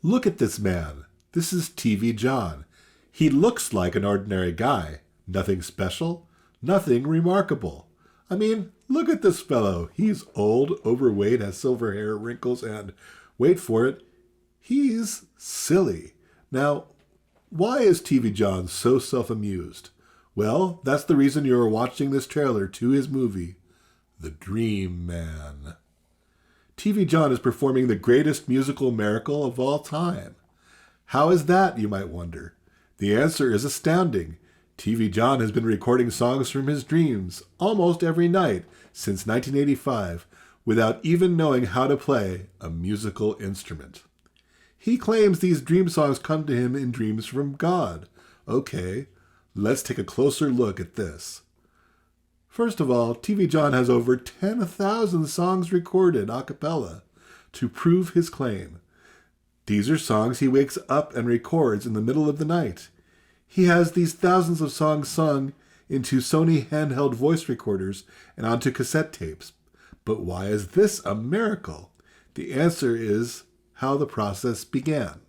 Look at this man. This is TV John. He looks like an ordinary guy. Nothing special, nothing remarkable. I mean, look at this fellow. He's old, overweight, has silver hair, wrinkles, and, wait for it, he's silly. Now, why is TV John so self-amused? Well, that's the reason you're watching this trailer to his movie, The Dream Man. TV John is performing the greatest musical miracle of all time. How is that, you might wonder? The answer is astounding. TV John has been recording songs from his dreams almost every night since 1985 without even knowing how to play a musical instrument. He claims these dream songs come to him in dreams from God. Okay, let's take a closer look at this. First of all, TV John has over 10,000 songs recorded a cappella to prove his claim. These are songs he wakes up and records in the middle of the night. He has these thousands of songs sung into Sony handheld voice recorders and onto cassette tapes. But why is this a miracle? The answer is how the process began.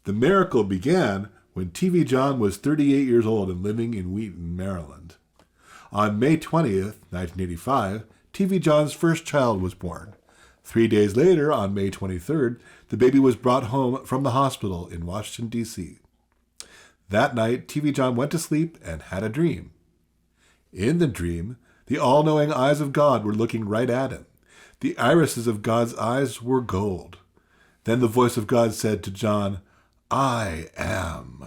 The miracle began when TV John was 38 years old and living in Wheaton, Maryland. On May 20th, 1985, TV John's first child was born. 3 days later, on May 23rd, the baby was brought home from the hospital in Washington, D.C. That night, TV John went to sleep and had a dream. In the dream, the all-knowing eyes of God were looking right at him. The irises of God's eyes were gold. Then the voice of God said to John, "I am."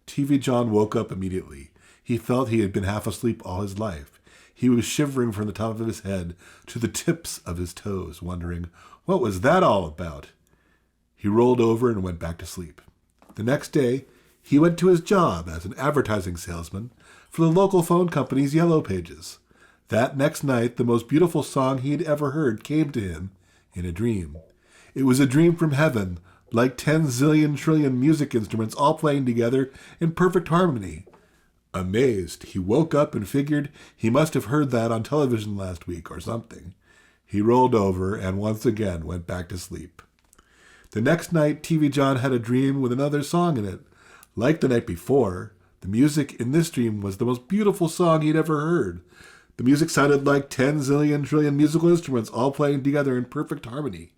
TV John woke up immediately. He felt he had been half asleep all his life. He was shivering from the top of his head to the tips of his toes, wondering, what was that all about? He rolled over and went back to sleep. The next day, he went to his job as an advertising salesman for the local phone company's Yellow Pages. That next night, the most beautiful song he had ever heard came to him in a dream. It was a dream from heaven, like 10 zillion trillion music instruments all playing together in perfect harmony. Amazed, he woke up and figured he must have heard that on television last week or something. He rolled over and once again went back to sleep. The next night, TV John had a dream with another song in it. Like the night before, the music in this dream was the most beautiful song he'd ever heard. The music sounded like 10 zillion trillion musical instruments all playing together in perfect harmony.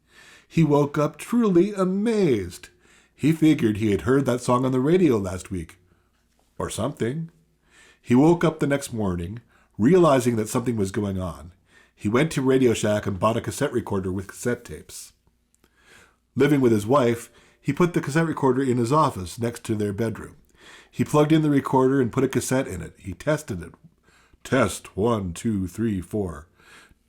He woke up truly amazed. He figured he had heard that song on the radio last week. Or something. He woke up the next morning, realizing that something was going on. He went to Radio Shack and bought a cassette recorder with cassette tapes. Living with his wife, he put the cassette recorder in his office next to their bedroom. He plugged in the recorder and put a cassette in it. He tested it. Test 1, 2, 3, 4.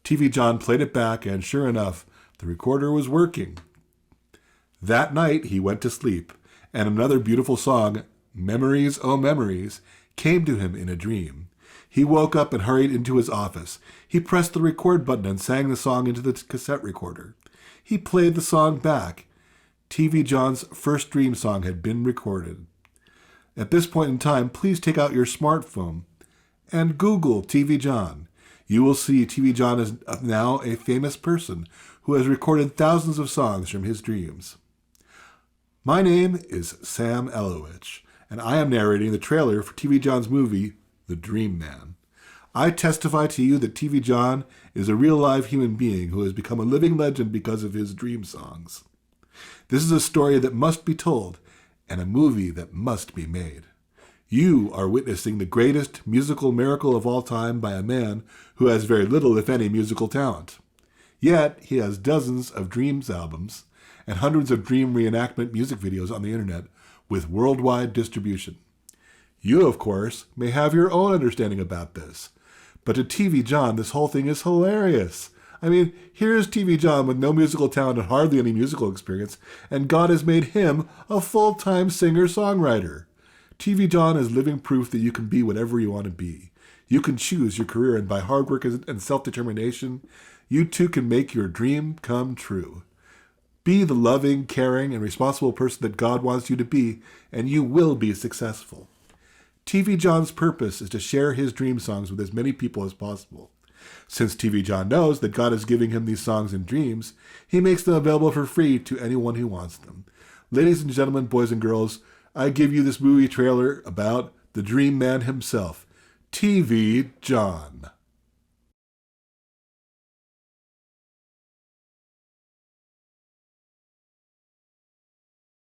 TV John played it back, and sure enough, the recorder was working. That night, he went to sleep, and another beautiful song, Memories, Oh Memories, came to him in a dream. He woke up and hurried into his office. He pressed the record button and sang the song into the cassette recorder. He played the song back. TV John's first dream song had been recorded. At this point in time, please take out your smartphone and Google TV John. You will see TV John is now a famous person who has recorded thousands of songs from his dreams. My name is Sam Elowich, and I am narrating the trailer for TV John's movie, The Dream Man. I testify to you that TV John is a real live human being who has become a living legend because of his dream songs. This is a story that must be told, and a movie that must be made. You are witnessing the greatest musical miracle of all time by a man who has very little, if any, musical talent. Yet, he has dozens of Dreams albums and hundreds of Dream reenactment music videos on the internet with worldwide distribution. You, of course, may have your own understanding about this. But to TV John, this whole thing is hilarious. I mean, here's TV John with no musical talent and hardly any musical experience, and God has made him a full-time singer-songwriter. TV John is living proof that you can be whatever you want to be. You can choose your career, and by hard work and self-determination, you too can make your dream come true. Be the loving, caring, and responsible person that God wants you to be, and you will be successful. TV John's purpose is to share his dream songs with as many people as possible. Since TV John knows that God is giving him these songs in dreams, he makes them available for free to anyone who wants them. Ladies and gentlemen, boys and girls, I give you this movie trailer about the Dream Man himself, TV John.